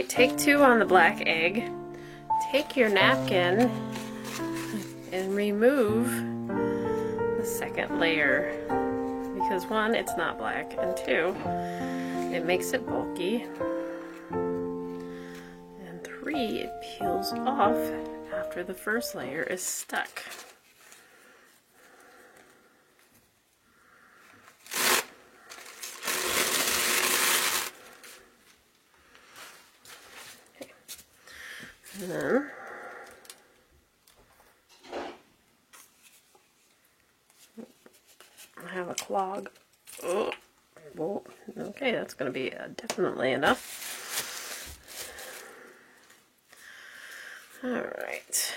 Alright, take 2 on the black egg. Take your napkin and remove the second layer. Because 1, it's not black, and 2, it makes it bulky. And 3, it peels off after the first layer is stuck. And then I have a clog. Oh, well, okay, that's going to be definitely enough. All right.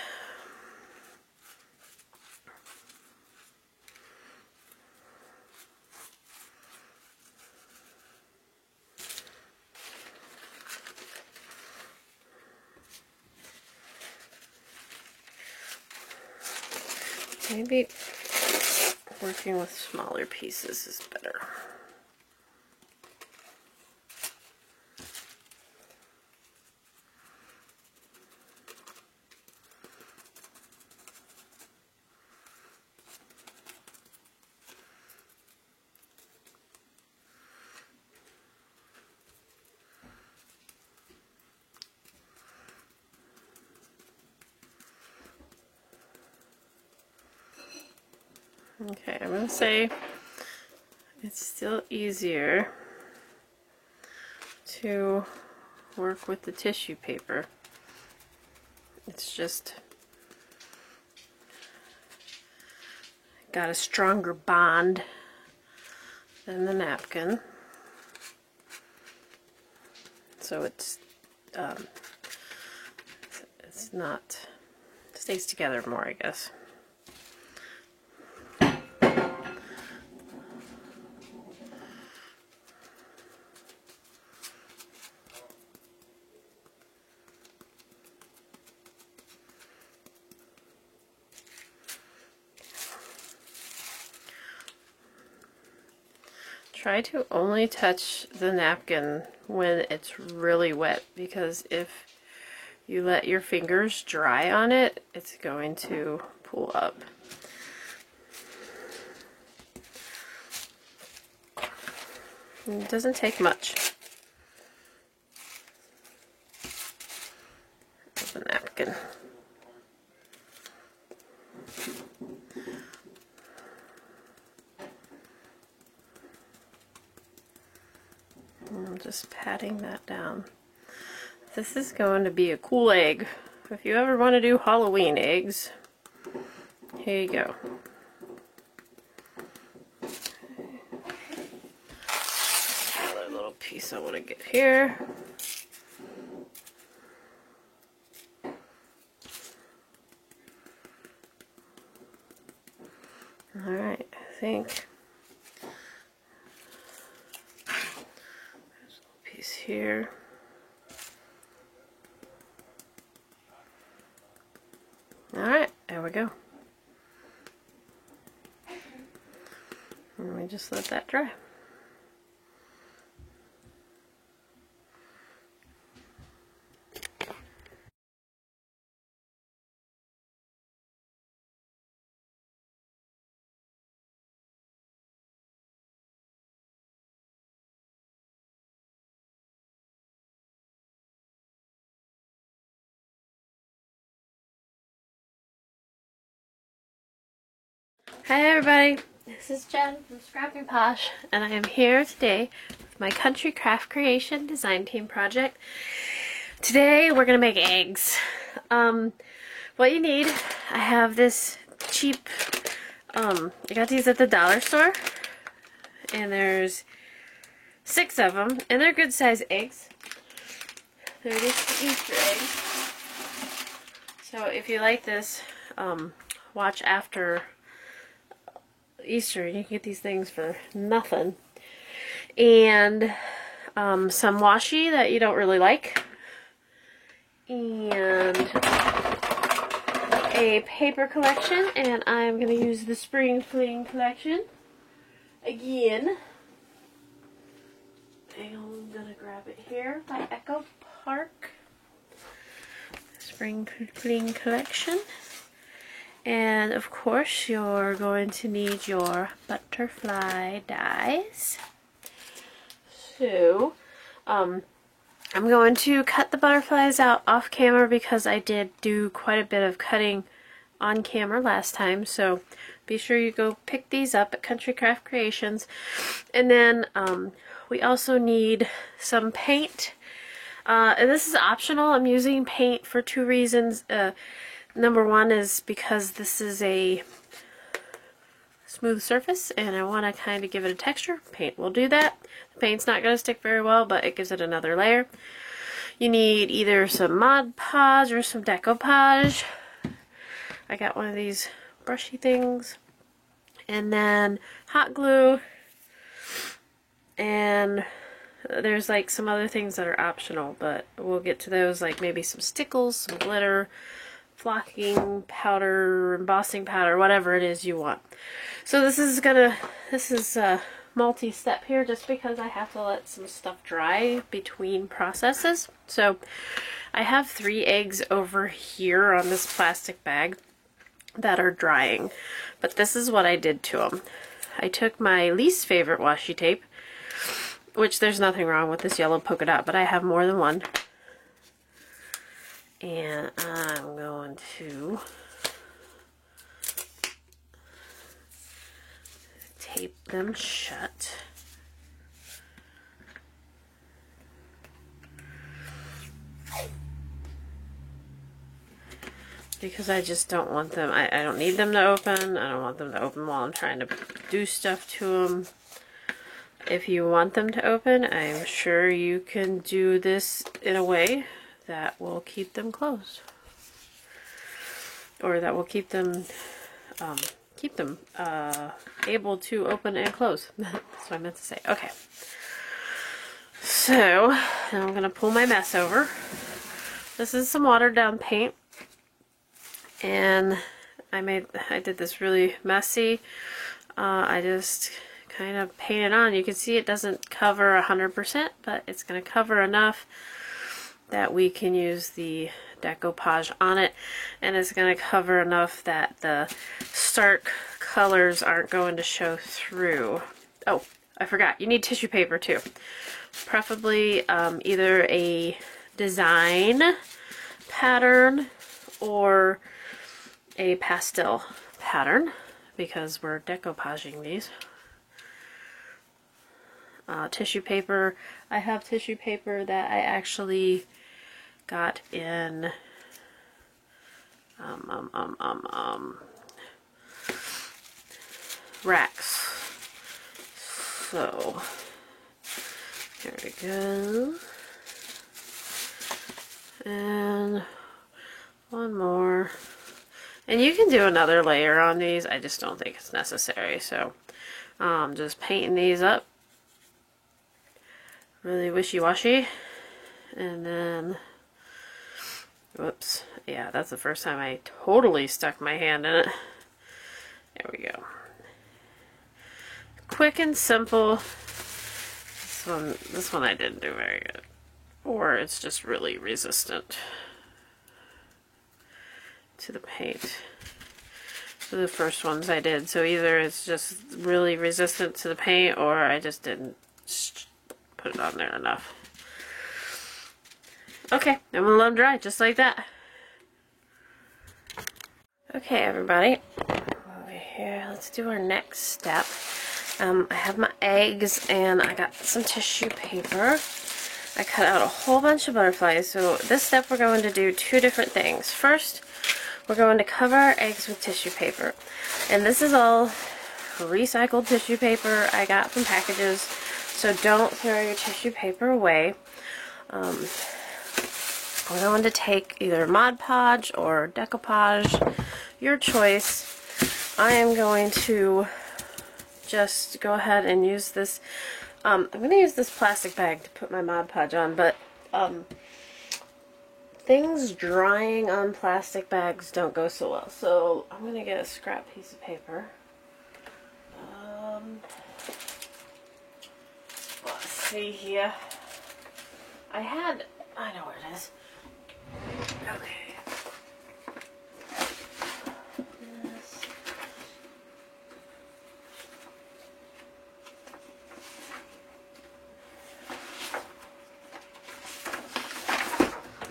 Maybe working with smaller pieces is better. Okay, I'm going to say it's still easier to work with the tissue paper. It's just got a stronger bond than the napkin. So it's not, it stays together more, I guess. Try to only touch the napkin when it's really wet, because if you let your fingers dry on it, it's going to pull up. And it doesn't take much of a napkin. I'm just patting that down. This is going to be a cool egg. If you ever want to do Halloween eggs, here you go. Another little piece I want to get here. Alright, I think there's a little piece here. Alright, there we go. And we just let that dry. Hi everybody, this is Jen from Scrappy Posh, and I am here today with my Country Craft Creation Design Team project. Today we're going to make eggs. What you need, I have this cheap, I got these at the dollar store, and there's 6 of them, and they're good size eggs. They're just Easter eggs. So if you like this, watch after Easter. You can get these things for nothing. And some washi that you don't really like. And a paper collection. And I'm going to use the Spring Fling collection again. And I'm going to grab it here by Echo Park Spring Clean Collection. And of course you're going to need your butterfly dies. So, I'm going to cut the butterflies out off camera because I did do quite a bit of cutting on camera last time. So be sure you go pick these up at Country Craft Creations. And then we also need some paint. And this is optional. I'm using paint for two reasons. Number one is because this is a smooth surface and I want to kind of give it a texture. Paint will do that. The paint's not going to stick very well, but it gives it another layer. You need either some Mod Podge or some decoupage. I got one of these brushy things. And then hot glue. And there's like some other things that are optional, but we'll get to those, like maybe some stickles, some glitter, flocking powder, embossing powder, whatever it is you want. So this is multi-step here just because I have to let some stuff dry between processes. So I have 3 eggs over here on this plastic bag that are drying, but this is what I did to them. I took my least favorite washi tape, which there's nothing wrong with this yellow polka dot, but I have more than one. And I'm going to tape them shut. Because I just don't want them, I don't need them to open. I don't want them to open while I'm trying to do stuff to them. If you want them to open, I'm sure you can do this in a way that will keep them closed, or that will keep them able to open and close. That's what I meant to say. Okay, so now I'm gonna pull my mess over. This is some watered down paint, and I did this really messy. I just kind of painted on. You can see it doesn't cover 100%, but it's going to cover enough that we can use the decoupage on it, and it's going to cover enough that the stark colors aren't going to show through. Oh, I forgot, you need tissue paper too. Preferably either a design pattern or a pastel pattern, because we're decoupaging these. Tissue paper, I have tissue paper that I actually got in racks. So here we go, and one more, and you can do another layer on these. I just don't think it's necessary. So just painting these up really wishy-washy, and then whoops, yeah, that's the first time I totally stuck my hand in it. There we go. Quick and simple. This one I didn't do very good, or it's just really resistant to the paint. So the first ones I did, so either it's just really resistant to the paint, or I just didn't put it on there enough. Okay, I'm gonna let them dry just like that. Okay, everybody, over here, let's do our next step. I have my eggs and I got some tissue paper. I cut out a whole bunch of butterflies. So this step we're going to do 2 different things. First, we're going to cover our eggs with tissue paper. And this is all recycled tissue paper I got from packages. So don't throw your tissue paper away. We're going to take either Mod Podge or decoupage, your choice. I am going to just go ahead and use this. I'm going to use this plastic bag to put my Mod Podge on, but things drying on plastic bags don't go so well. So I'm going to get a scrap piece of paper. Let's see here. I had I know where it is. Okay. This.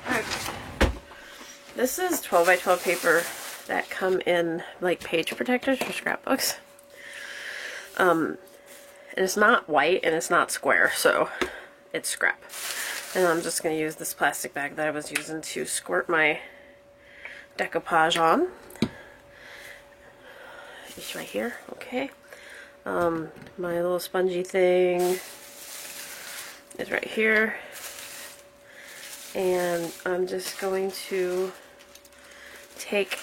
Alright. This is 12 by 12 paper that come in like page protectors for scrapbooks. And it's not white and it's not square, so it's scrap. And I'm just going to use this plastic bag that I was using to squirt my decoupage on. It's right here, okay. My little spongy thing is right here. And I'm just going to take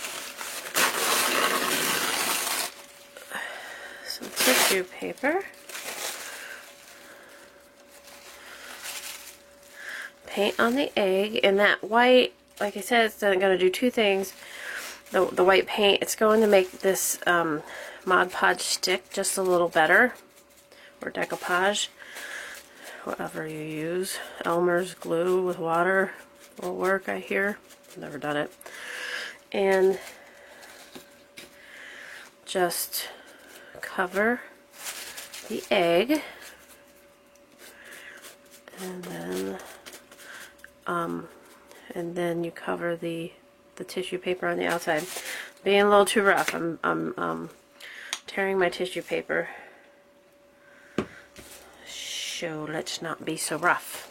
some tissue paper, paint on the egg, and that white, like I said, it's going to do two things. The white paint, it's going to make this Mod Podge stick just a little better, or decoupage, whatever you use. Elmer's glue with water will work, I hear. I've never done it. And just cover the egg, and then you cover the tissue paper on the outside. Being a little too rough, I'm tearing my tissue paper. So let's not be so rough.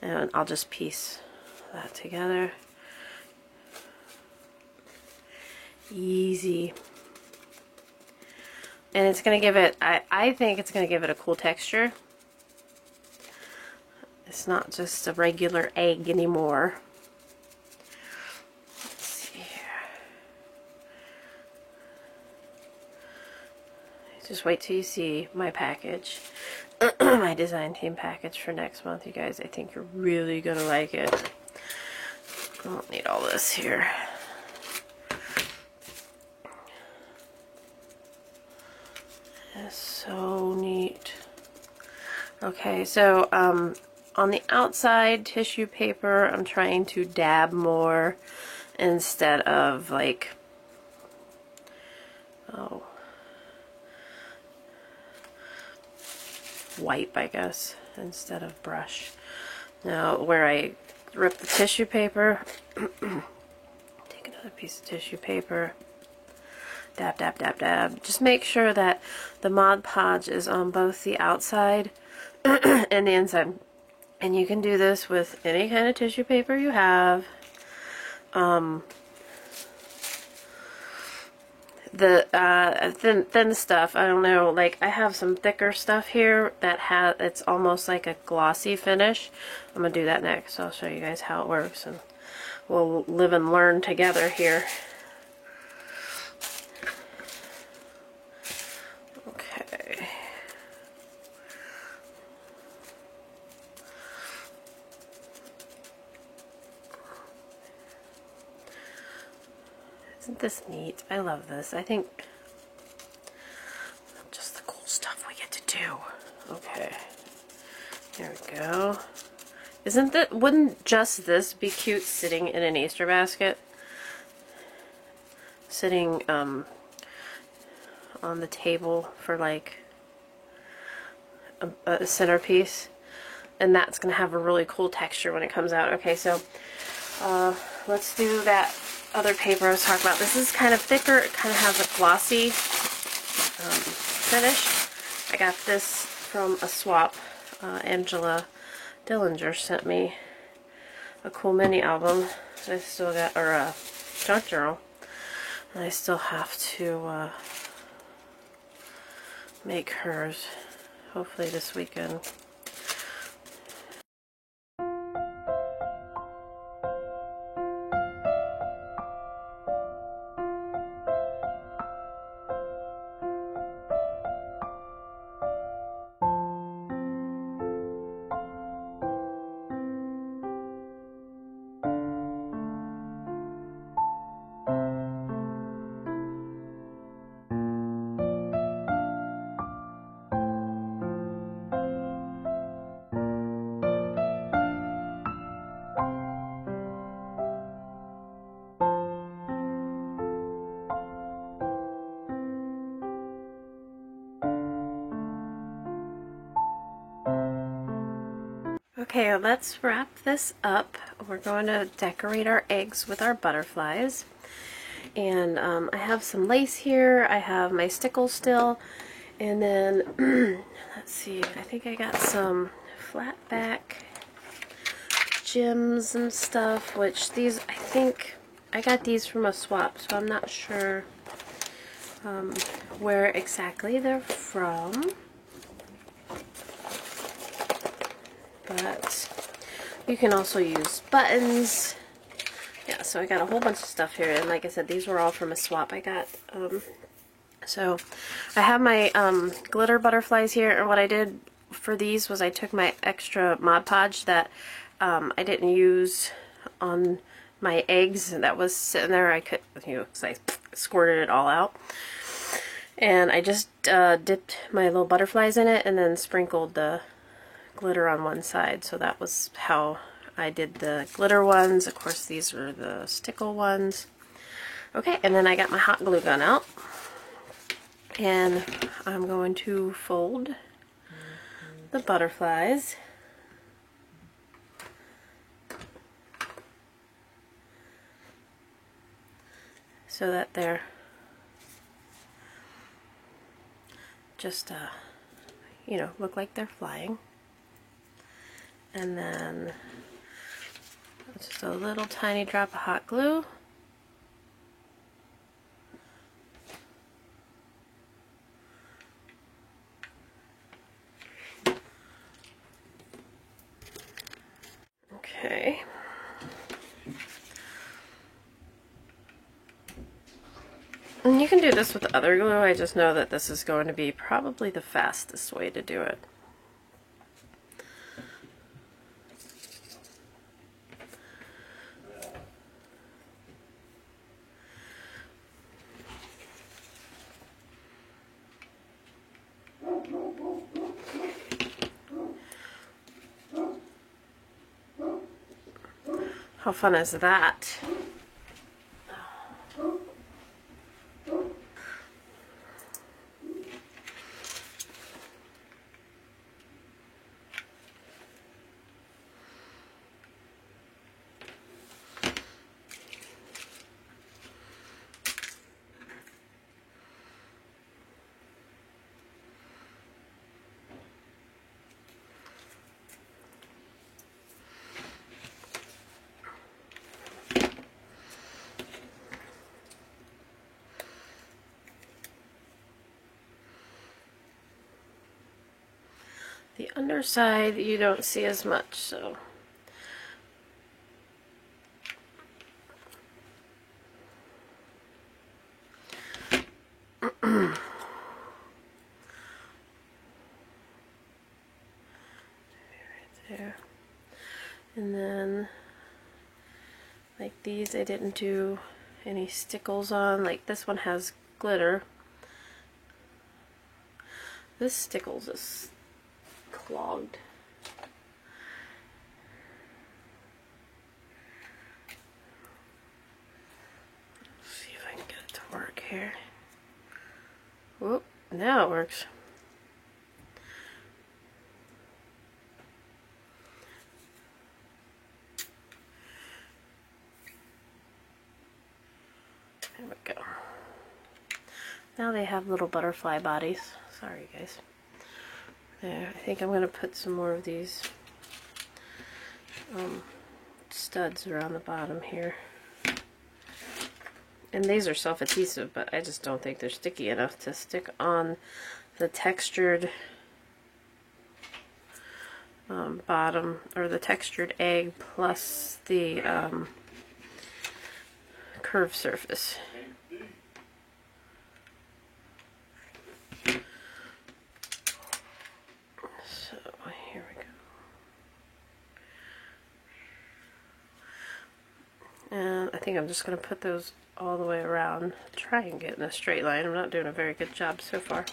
And I'll just piece that together. Easy. And it's going to give it, I think it's going to give it a cool texture. It's not just a regular egg anymore. Let's see here. Just wait till you see my package. My design team package for next month, you guys. I think you're really going to like it. I don't need all this here. That's so neat. Okay, so on the outside tissue paper, I'm trying to dab more instead of like, wipe, I guess, instead of brush. Now, where I rip the tissue paper, take another piece of tissue paper, dab, dab, dab, dab. Just make sure that the Mod Podge is on both the outside and the inside. And you can do this with any kind of tissue paper you have. The thin stuff, I don't know, like I have some thicker stuff here that it's almost like a glossy finish. I'm gonna do that next. I'll show you guys how it works, and we'll live and learn together here. Okay. Isn't this neat? I love this. I think just the cool stuff we get to do. Okay. There we go. Wouldn't just this be cute sitting in an Easter basket? Sitting on the table for like a centerpiece. And that's going to have a really cool texture when it comes out. Okay, so let's do that other paper I was talking about. This is kind of thicker. It kind of has a glossy finish. I got this from a swap. Angela Dillinger sent me a cool mini album. I still got, or a junk journal. And I still have to make hers. Hopefully this weekend. Okay, let's wrap this up. We're going to decorate our eggs with our butterflies. And I have some lace here. I have my stickles still. And then, let's see, I think I got some flat back gems and stuff, which these, I think, I got these from a swap, so I'm not sure where exactly they're from. But you can also use buttons. Yeah, so I got a whole bunch of stuff here, and like I said, these were all from a swap I got. So I have my glitter butterflies here, and what I did for these was I took my extra Mod Podge that I didn't use on my eggs that was sitting there. I could, you know, 'cause I squirted it all out. And I just dipped my little butterflies in it and then sprinkled the glitter on one side. So that was how I did the glitter ones. Of course, these are the stickle ones. Okay, and then I got my hot glue gun out. And I'm going to fold the butterflies. So that they're just, you know, look like they're flying. And then just a little tiny drop of hot glue. Okay. And you can do this with other glue. I just know that this is going to be probably the fastest way to do it. How fun is that? The underside you don't see as much, so right there. And then like these I didn't do any stickles on. Like this one has glitter. This stickles is clogged. Let's see if I can get it to work here. Whoop, now it works. There we go. Now they have little butterfly bodies. Sorry guys. There, I think I'm going to put some more of these studs around the bottom here. And these are self-adhesive, but I just don't think they're sticky enough to stick on the textured bottom, or the textured egg plus the curved surface. So here we go. And I think I'm just going to put those all the way around. Try and get in a straight line. I'm not doing a very good job so far.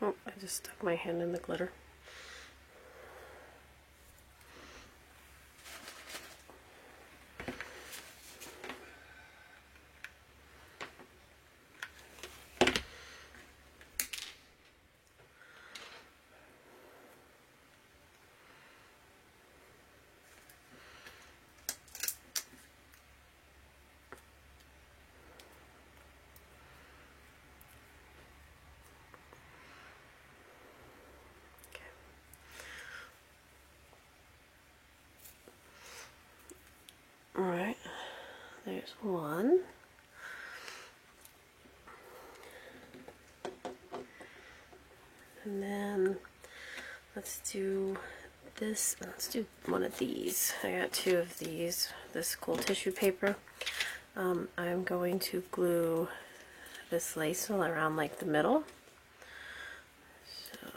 Oh, I just stuck my hand in the glitter. Alright, there's one. And then let's do this. Let's do one of these. I got two of these. This cool tissue paper. I'm going to glue this lace around like the middle. So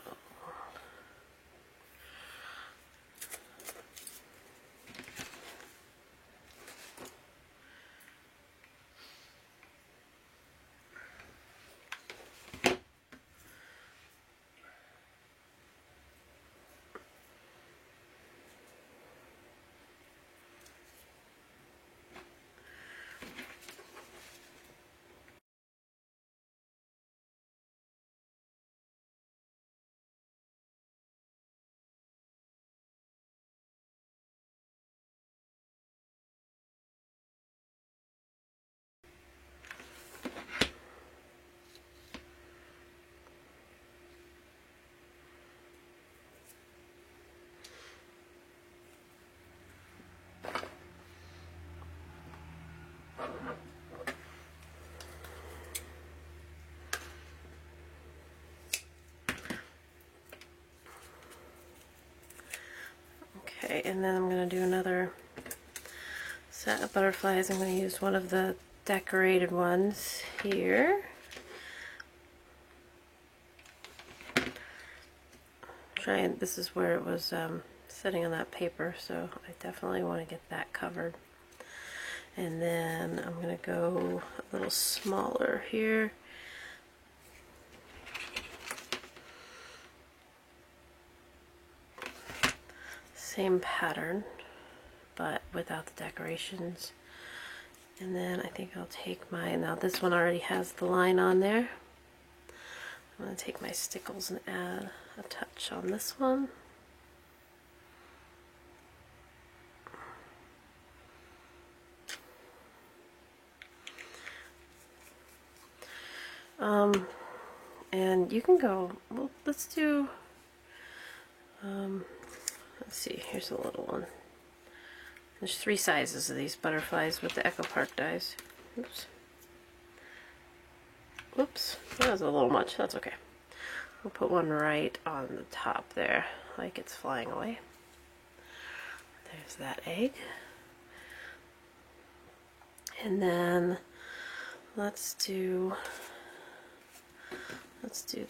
okay, and then I'm going to do another set of butterflies. I'm going to use one of the decorated ones here. This is where it was sitting on that paper, so I definitely want to get that covered. And then I'm going to go a little smaller here. Same pattern, but without the decorations. And then I think I'll take now this one already has the line on there. I'm going to take my stickles and add a touch on this one. And you can go, well, let's do, let's see, here's a little one. There's 3 sizes of these butterflies with the Echo Park dies. Oops. Whoops, that was a little much, that's okay. We'll put one right on the top there, like it's flying away. There's that egg. And then let's do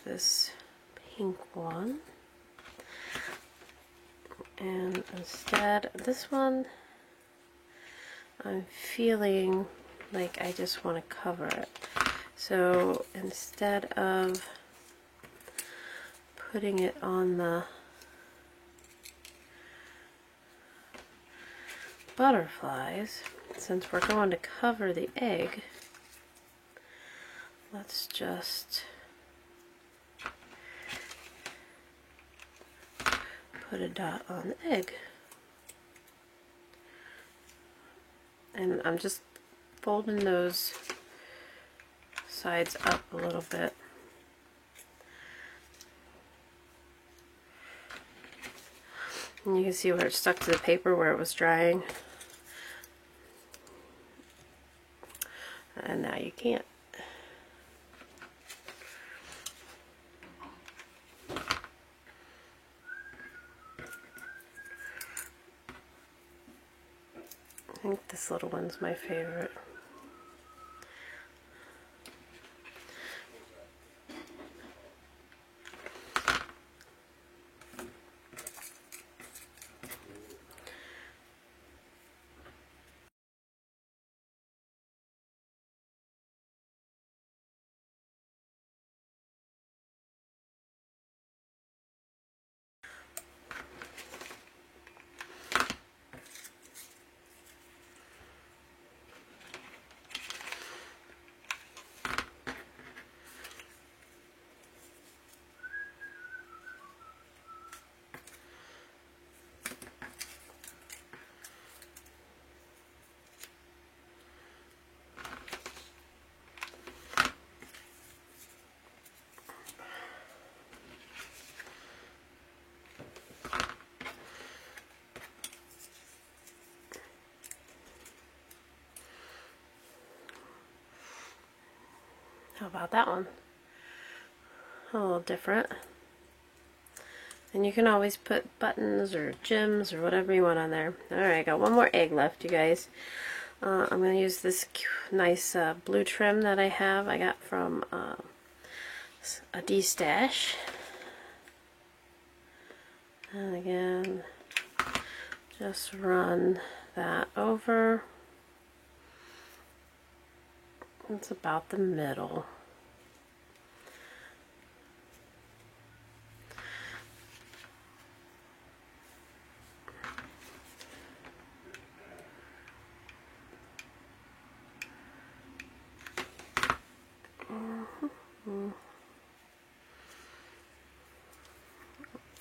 this pink one. And instead, this one, I'm feeling like I just want to cover it. So instead of putting it on the butterflies, since we're going to cover the egg, let's just put a dot on the egg. And I'm just folding those sides up a little bit. And you can see where it stuck to the paper where it was drying. And now you can't. I think this little one's my favorite. How about that one? A little different. And you can always put buttons or gems or whatever you want on there. Alright, got one more egg left, you guys. I'm going to use this nice blue trim that I have. I got from a D-Stash. And again, just run that over. It's about the middle.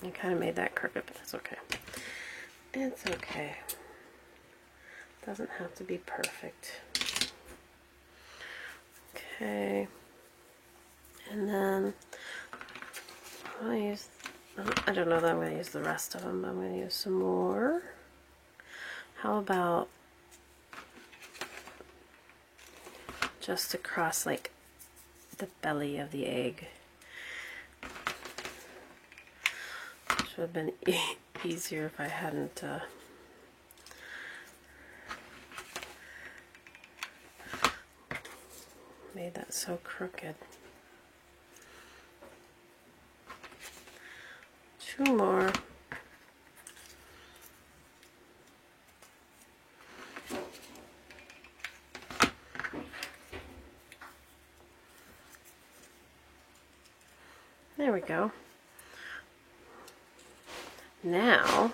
I kind of made that crooked, but that's okay. It's okay. Doesn't have to be perfect. Okay. And then I'm going to use, I don't know that I'm going to use the rest of them, but I'm going to use some more. How about just across like the belly of the egg? Would have been easier if I hadn't made that so crooked. Two more. There we go. Now,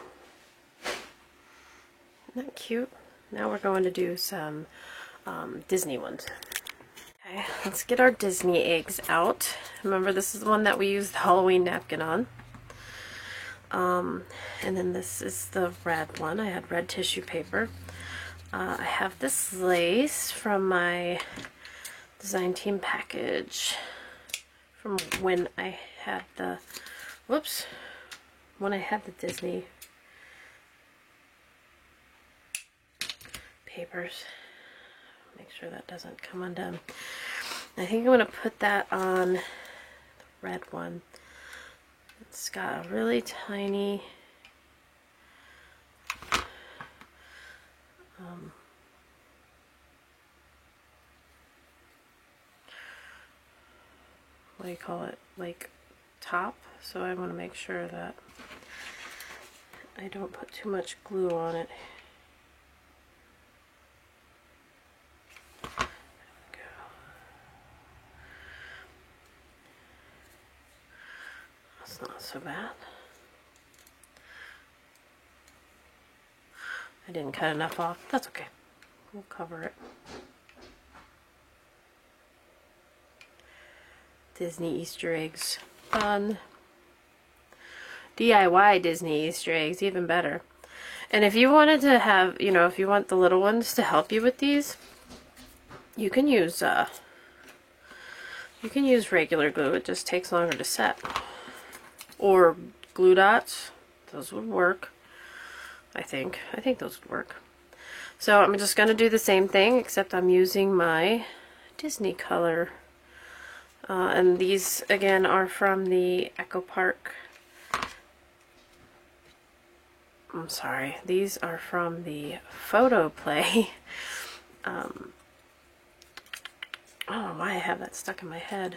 isn't that cute? Now we're going to do some Disney ones. Okay, let's get our Disney eggs out. Remember, this is the one that we used the Halloween napkin on. And then this is the red one. I had red tissue paper. I have this lace from my design team package from when I had the, whoops, when I had the Disney papers. Make sure that doesn't come undone. I think I'm going to put that on the red one. It's got a really tiny what do you call it, like top, so I want to make sure that I don't put too much glue on it. There we go. That's not so bad. I didn't cut enough off. That's okay. We'll cover it. Disney Easter eggs. Fun. DIY Disney Easter eggs, even better. And if you wanted to have, you know, if you want the little ones to help you with these, you can use regular glue. It just takes longer to set. Or glue dots. Those would work. I think those would work. So I'm just going to do the same thing, except I'm using my Disney color. And these, again, are from the Echo Park. I'm sorry, these are from the Photo Play. I don't know why I have that stuck in my head.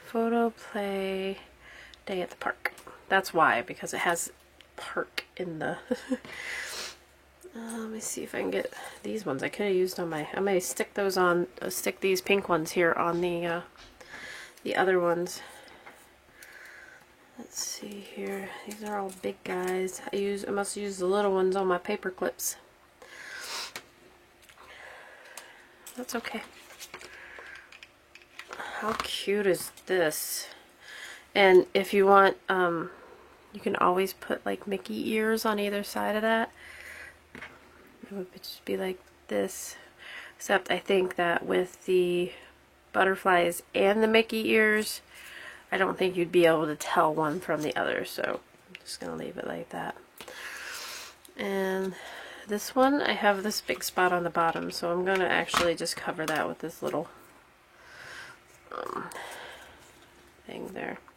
Photo Play Day at the Park. That's why, because it has park in the... let me see if I can get these ones. I could have used on my... I may stick those on... stick these pink ones here on the other ones. Let's see here. These are all big guys. I must use the little ones on my paper clips. That's okay. How cute is this? And if you want, you can always put like Mickey ears on either side of that. It would just be like this. Except I think that with the butterflies and the Mickey ears, I don't think you'd be able to tell one from the other. So I'm just going to leave it like that. And this one, I have this big spot on the bottom, so I'm going to actually just cover that with this little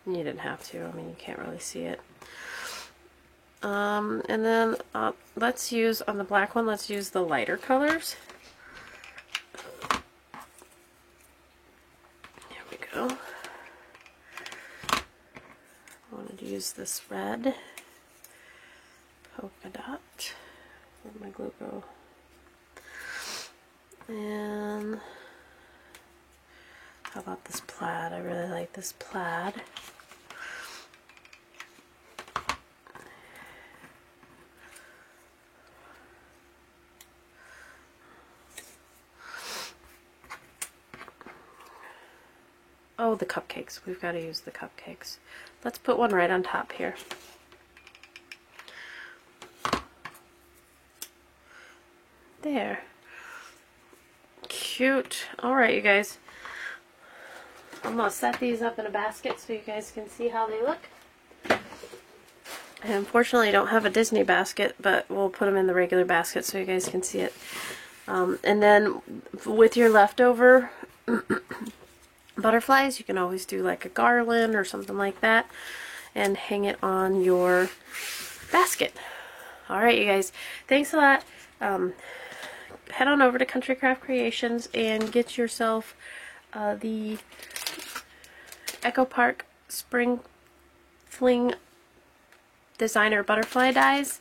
You didn't have to. I mean, you can't really see it. And then let's use, on the black one, let's use the lighter colors. There we go. I wanted to use this red polka dot. Where'd my glue go? And how about this plaid? I really like this plaid. Oh, the cupcakes. We've got to use the cupcakes. Let's put one right on top here. There. Cute. Alright, you guys. I'm going to set these up in a basket so you guys can see how they look. I unfortunately don't have a Disney basket, but we'll put them in the regular basket so you guys can see it. And then with your leftover butterflies, you can always do like a garland or something like that and hang it on your basket. Alright, you guys. Thanks a lot. Head on over to Country Craft Creations and get yourself the Echo Park Spring Fling Designer Butterfly dies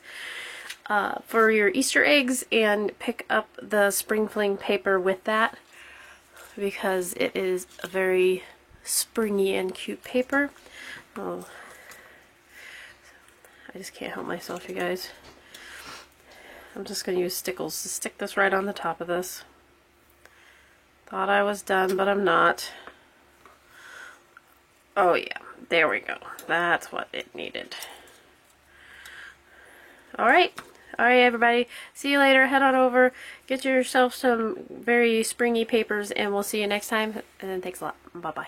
for your Easter eggs, and pick up the Spring Fling paper with that, because it is a very springy and cute paper. Oh, I just can't help myself, you guys. I'm just going to use stickles to stick this right on the top of this. Thought I was done, but I'm not. Oh yeah, there we go. That's what it needed. Alright. Alright, everybody. See you later. Head on over. Get yourself some very springy papers, and we'll see you next time. And thanks a lot. Bye-bye.